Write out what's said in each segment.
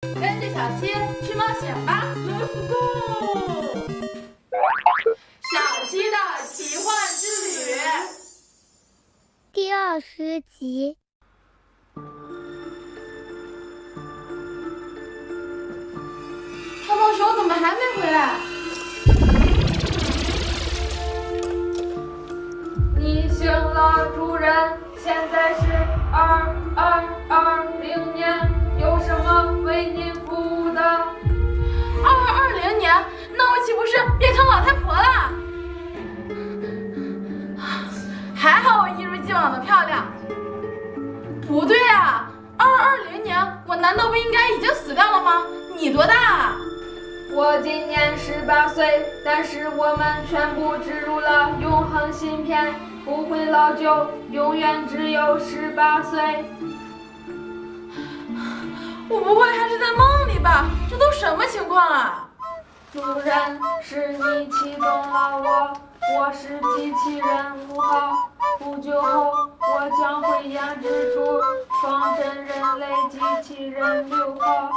跟着小七去冒险吧 Let's go！ 小七的奇幻之旅第20集。泡泡熊怎么还没回来？你醒了，主人。现在是2220年，有什么为您服务的2220年，那我岂不是变成老太婆了？还好我一如既往的漂亮。不对啊，2220年，我难道不应该已经死掉了吗？你多大啊？我今年18岁，但是我们全部植入了永恒芯片，不会老旧，永远只有18岁。我不会还是在梦里吧？这都什么情况啊？主人，是你启动了我是机器人5号。不久后，我将会研制出仿真人类机器人6号。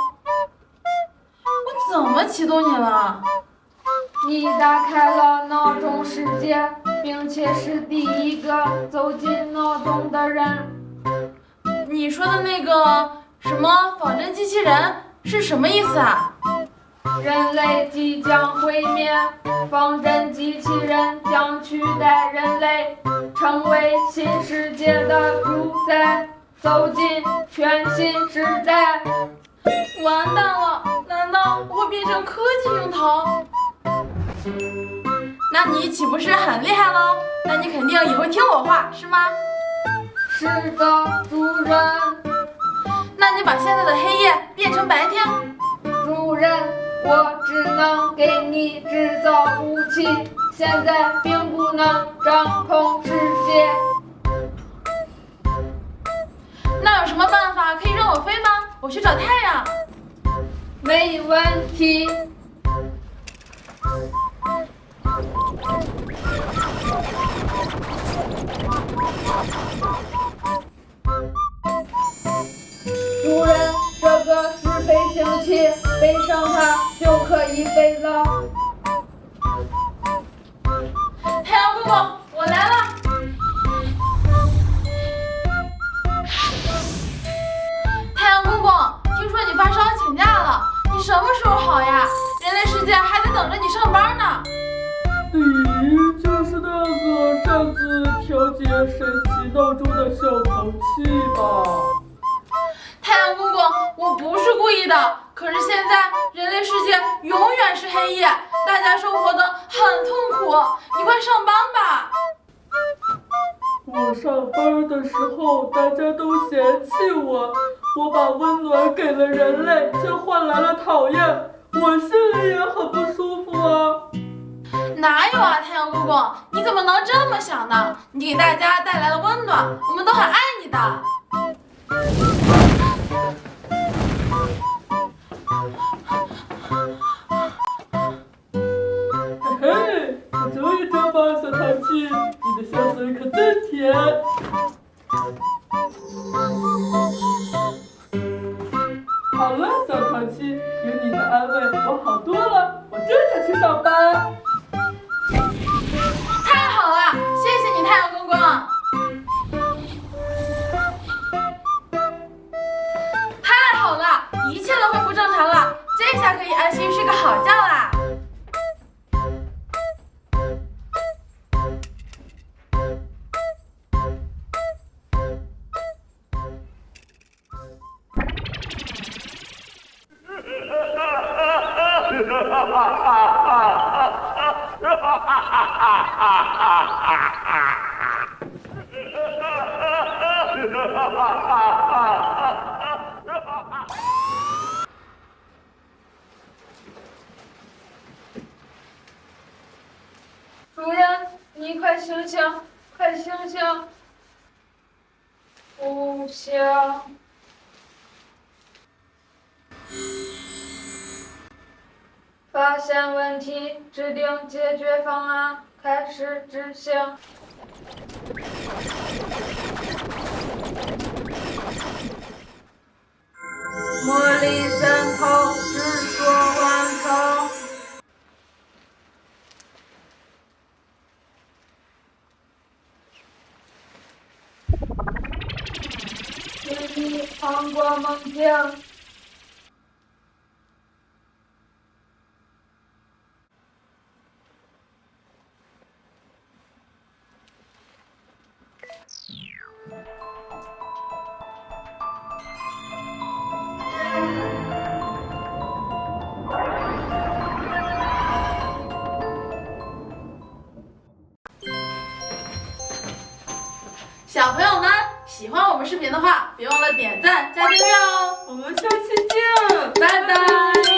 我怎么启动你了？你打开了脑中世界，并且是第一个走进脑中的人。你说的那个什么仿真机器人是什么意思啊？人类即将毁灭，仿真机器人将取代人类，成为新世界的主宰，走进全新时代。完蛋了，难道我会变成科技樱桃？那你岂不是很厉害喽？那你肯定也会听我话，是吗？是的，主人。那你把现在的黑夜变成白天。主人，我只能给你制造武器，现在并不能掌控世界。那有什么办法可以让我飞吗？我去找太阳。没问题。主人，这个是飞行器，背上它就可以飞了。太阳公公，我来了。太阳公公，听说你发烧请假了，你什么时候好呀？人类世界还在等着你上班呢。咦，就是那个擅自调节神奇闹钟的小淘气吧？太阳公公，我不是故意的，可是现在人类世界永远是黑夜，大家生活的很痛苦，你快上班吧。我上班的时候，大家都嫌弃我，我把温暖给了人类，却换来了讨厌，我心里也很不舒服啊。哪有啊，太阳公公，你怎么能这么想呢？你给大家带来了温暖，我们都很爱你的。嘿嘿，我终于找吧，小淘气，你的小嘴可真甜。好了，小淘气，有你的安慰，我好多了，我这就去上班。太好了，谢谢你，太阳公公。太好了，一切都恢复正常了，这下可以安心睡个好觉啦。主人，你快醒醒，快醒醒！不行。发现问题，制定解决方案，开始执行。茉莉森头，只说完成。请你尝过梦境。小朋友们，喜欢我们视频的话，别忘了点赞加订阅哦。我们下期见，拜拜。